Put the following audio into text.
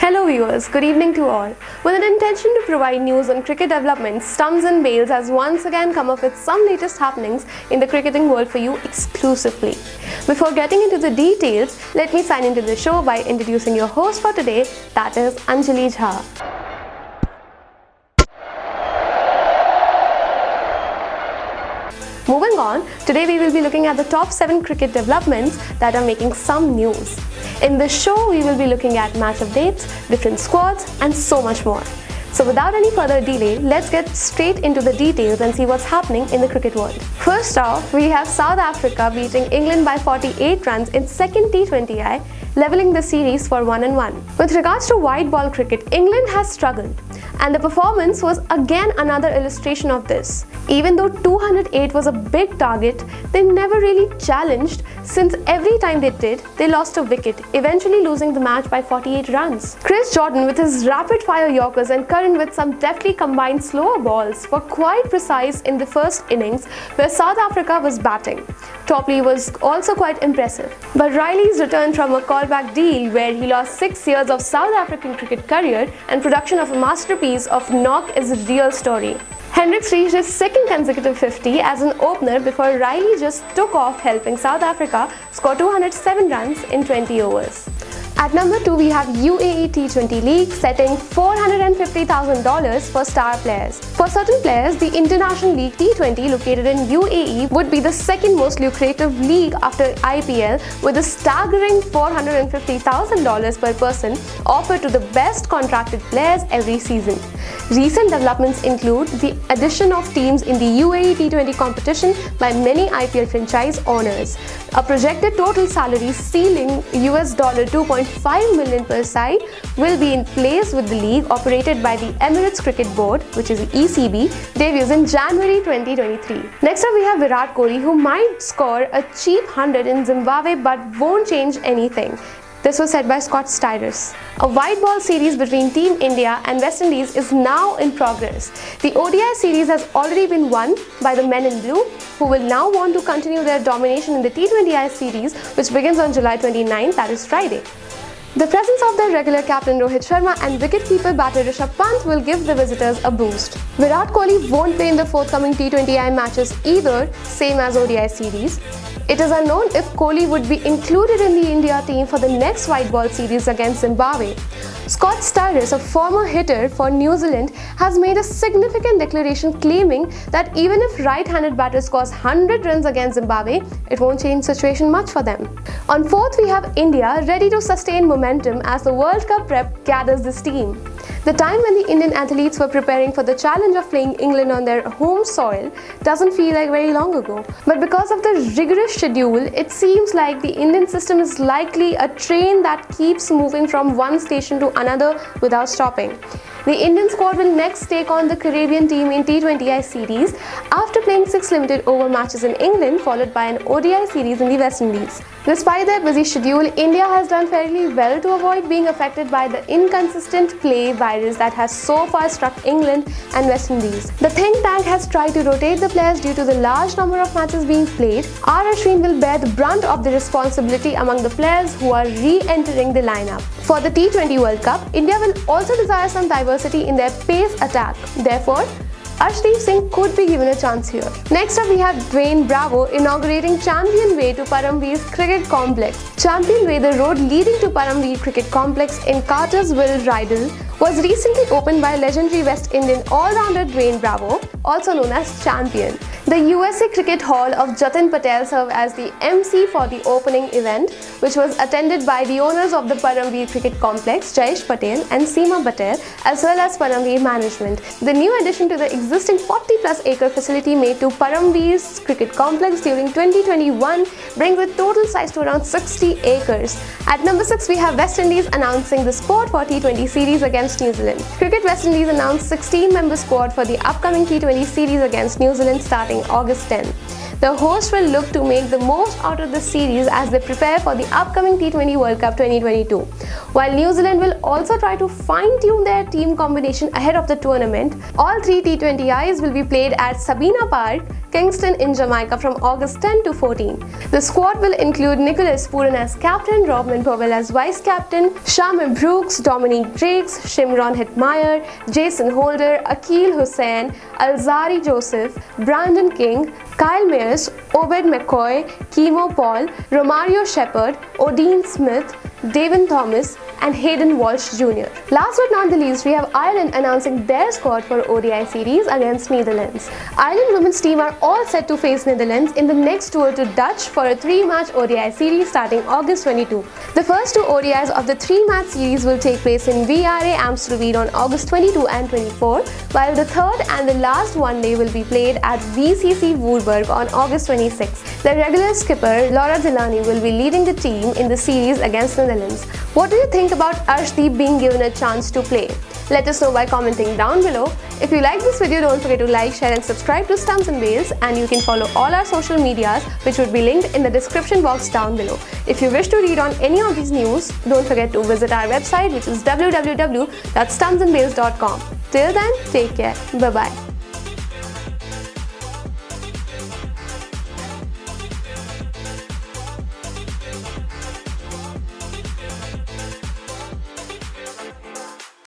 Hello viewers, good evening to all. With an intention to provide news on cricket developments, Stumpsandbails has once again come up with some latest happenings in the cricketing world for you exclusively. Before getting into the details, let me sign into the show by introducing your host for today, that is Anjali Jha. Moving on, today we will be looking at the top 7 cricket developments that are making some news. In this show, we will be looking at match updates, different squads, and so much more. So without any further delay, let's get straight into the details and see what's happening in the cricket world. First off, we have South Africa beating England by 48 runs in second T20I, leveling the series for 1-1. With regards to white ball cricket, England has struggled, and the performance was again another illustration of this. Even though 208 was a big target, they never really challenged, since every time they did, they lost a wicket, eventually losing the match by 48 runs. Chris Jordan with his rapid-fire Yorkers and Curran with some deftly combined slower balls were quite precise in the first innings where South Africa was batting. Topley was also quite impressive. But Riley's return from a callback deal where he lost 6 years of South African cricket career and production of a masterpiece of knock is a real story. Hendricks reached his second consecutive 50 as an opener before Riley just took off, helping South Africa score 207 runs in 20 overs. At number 2, we have UAE T20 League setting $450,000 for star players. For certain players, the International League T20 located in UAE would be the second most lucrative league after IPL, with a staggering $450,000 per person offered to the best contracted players every season. Recent developments include the addition of teams in the UAE T20 competition by many IPL franchise owners. A projected total salary ceiling US $2.5 million per side will be in place with the league operated by the Emirates Cricket Board, which is ECB, debuts in January 2023. Next up we have Virat Kohli, who might score a cheap 100 in Zimbabwe but won't change anything. This was said by Styris. A white ball series between Team India and West Indies is now in progress. The ODI series has already been won by the men in blue, who will now want to continue their domination in the T20I series, which begins on July 29th, that is Friday. The presence of their regular captain Rohit Sharma and wicket-keeper batter Rishabh Pant will give the visitors a boost. Virat Kohli won't play in the forthcoming T20I matches either, same as ODI series. It is unknown if Kohli would be included in the India team for the next white ball series against Zimbabwe. Scott Styris, a former hitter for New Zealand, has made a significant declaration claiming that even if right-handed batter scores 100 runs against Zimbabwe, it won't change the situation much for them. On 4th, we have India ready to sustain momentum as the World Cup prep gathers this team. The time when the Indian athletes were preparing for the challenge of playing England on their home soil doesn't feel like very long ago. But because of the rigorous schedule, it seems like the Indian system is likely a train that keeps moving from one station to another without stopping. The Indian squad will next take on the Caribbean team in T20I series after playing 6 limited over matches in England, followed by an ODI series in the West Indies. Despite their busy schedule, India has done fairly well to avoid being affected by the inconsistent play virus that has so far struck England and West Indies. The think tank has tried to rotate the players due to the large number of matches being played. R. Ashwin will bear the brunt of the responsibility among the players who are re-entering the lineup. For the T20 World Cup, India will also desire some diversity in their pace attack. Therefore, Arshdeep Singh could be given a chance here. Next up we have Dwayne Bravo inaugurating Champion Way to Paramveers Cricket Complex. Champion Way, the road leading to Paramveer Cricket Complex in Cartersville, Rydal, was recently opened by legendary West Indian all-rounder Dwayne Bravo, also known as Champion. The USA Cricket Hall of Jatin Patel served as the MC for the opening event, which was attended by the owners of the Paramveer Cricket Complex, Jayesh Patel and Seema Patel, as well as Paramveer management. The new addition to the existing 40+ acre facility made to Paramveer's Cricket Complex during 2021 brings the total size to around 60 acres. At number 6, we have West Indies announcing the squad for T20 series against New Zealand. Cricket West Indies announced 16-member squad for the upcoming T20 series against New Zealand starting August 10. The hosts will look to make the most out of the series as they prepare for the upcoming T20 World Cup 2022. While New Zealand will also try to fine-tune their team combination ahead of the tournament, all three T20Is will be played at Sabina Park, Kingston in Jamaica from August 10 to 14. The squad will include Nicholas Pooran as captain, Robin Powell as vice-captain, Shamir Brooks, Dominic Drakes, Shimron Hetmeyer, Jason Holder, Akil Hussain, Alzari Joseph, Brandon King, Kyle Mayers, Obed McCoy, Kimo Paul, Romario Shepherd, Odin Smith, Devin Thomas and Hayden Walsh Jr. Last but not the least, we have Ireland announcing their squad for ODI series against Netherlands. Ireland women's team are all set to face Netherlands in the next tour to Dutch for a 3-match ODI series starting August 22. The first 2 ODIs of the 3-match series will take place in VRA Amstelveen on August 22 and 24, while the third and the last one-day will be played at VCC Woerburg on August 26. The regular skipper Laura Delany will be leading the team in the series against Netherlands. What do you think about Arshdeep being given a chance to play? Let us know by commenting down below. If you like this video, don't forget to like, share and subscribe to Stumps and Bails, and you can follow all our social medias which would be linked in the description box down below. If you wish to read on any of these news, don't forget to visit our website which is www.stumpsandbails.com. Till then, take care. Bye-bye.